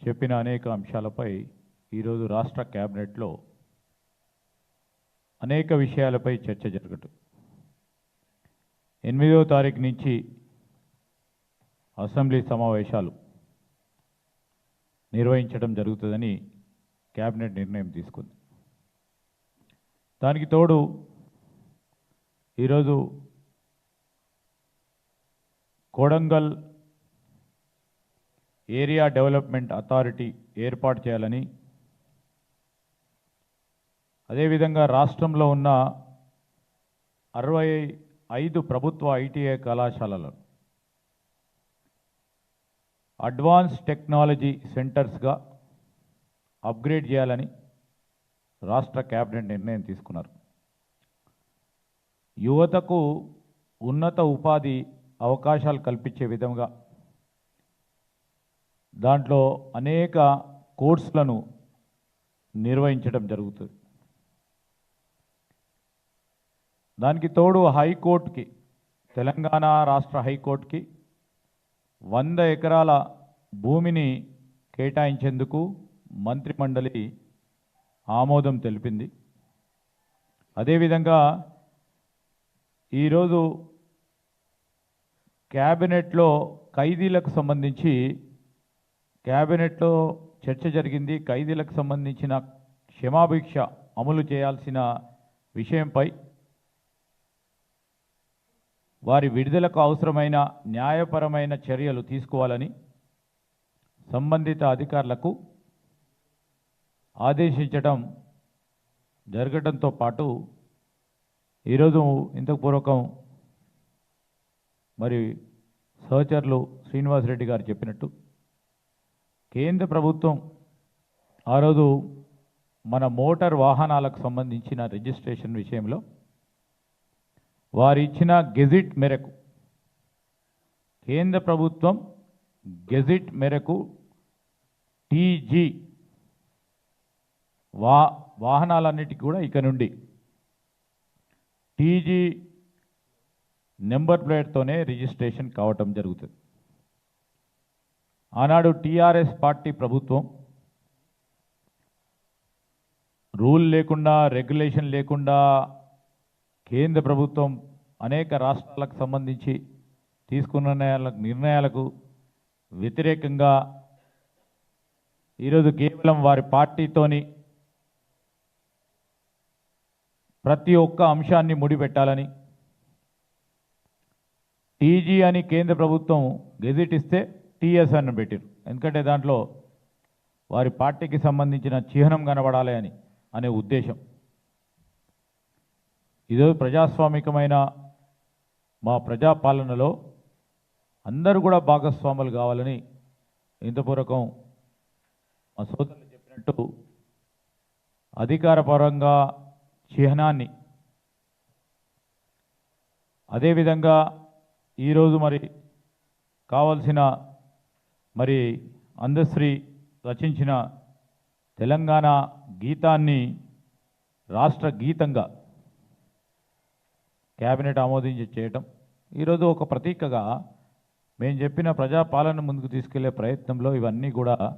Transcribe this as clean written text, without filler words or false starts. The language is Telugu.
చెప్పిన అనేక అంశాలపై ఈరోజు రాష్ట్ర కేబినెట్లో అనేక విషయాలపై చర్చ జరగటం. 8వ తారీఖు నుంచి అసెంబ్లీ సమావేశాలు నిర్వహించడం జరుగుతుందని కేబినెట్ నిర్ణయం తీసుకుంది. దానికి తోడు ఈరోజు కొడంగల్ ఏరియా డెవలప్మెంట్ అథారిటీ ఏర్పాటు చేయాలని, అదేవిధంగా రాష్ట్రంలో ఉన్న 65 ప్రభుత్వ ఐటీఐ కళాశాలలను అడ్వాన్స్ టెక్నాలజీ సెంటర్స్గా అప్గ్రేడ్ చేయాలని రాష్ట్ర కేబినెట్ నిర్ణయం తీసుకున్నారు. యువతకు ఉన్నత ఉపాధి అవకాశాలు కల్పించే విధంగా దాంట్లో అనేక కోర్సులను నిర్వహించడం జరుగుతుంది. దానికి తోడు హైకోర్టుకి, తెలంగాణ రాష్ట్ర హైకోర్టుకి 100 ఎకరాల భూమిని కేటాయించేందుకు మంత్రిమండలి ఆమోదం తెలిపింది. అదేవిధంగా ఈరోజు క్యాబినెట్లో ఖైదీలకు సంబంధించి క్యాబినెట్లో చర్చ జరిగింది. ఖైదీలకు సంబంధించిన క్షమాభిక్ష అమలు చేయాల్సిన విషయంపై, వారి విడుదలకు అవసరమైన న్యాయపరమైన చర్యలు తీసుకోవాలని సంబంధిత అధికారులకు ఆదేశించడం జరగడంతో పాటు ఈరోజు ఇంతకు పూర్వకం మరి సహచరులు శ్రీనివాసరెడ్డి గారు చెప్పినట్టు కేంద్ర ప్రభుత్వం ఆ రోజు మన మోటార్ వాహనాలకు సంబంధించిన రిజిస్ట్రేషన్ విషయంలో వారు ఇచ్చిన గెజిట్ మేరకు, కేంద్ర ప్రభుత్వం గెజిట్ మేరకు టీజీ వాహనాలన్నిటికీ కూడా ఇక నుండి టీజీ నెంబర్ ప్లేట్తోనే రిజిస్ట్రేషన్ కావటం జరుగుతుంది. ఆనాడు టీఆర్ఎస్ పార్టీ ప్రభుత్వం రూల్ లేకుండా, రెగ్యులేషన్ లేకుండా కేంద్ర ప్రభుత్వం అనేక రాష్ట్రాలకు సంబంధించి తీసుకున్న నిర్ణయాలకు వ్యతిరేకంగా ఈరోజు కేవలం వారి పార్టీతోని ప్రతి ఒక్క అంశాన్ని ముడిపెట్టాలని టీజీ అని కేంద్ర ప్రభుత్వం గెజిట్ ఇస్తే టీఎస్ అని పెట్టారు. ఎందుకంటే దాంట్లో వారి పార్టీకి సంబంధించిన చిహ్నం కనబడాలి అని అనే ఉద్దేశం. ఈరోజు ప్రజాస్వామికమైన మా ప్రజాపాలనలో అందరూ కూడా భాగస్వాములు కావాలని ఇంతపూర్వకం మా సోదరులు చెప్పినట్టు అధికారపరంగా చిహ్నాన్ని, అదేవిధంగా ఈరోజు మరి కావాల్సిన మరి అందశ్రీ రచించిన తెలంగాణ గీతాన్ని రాష్ట్ర గీతంగా కేబినెట్ ఆమోదించి చేయటం ఈరోజు ఒక ప్రతీకగా మేము చెప్పిన ప్రజాపాలన ముందుకు తీసుకెళ్లే ప్రయత్నంలో ఇవన్నీ కూడా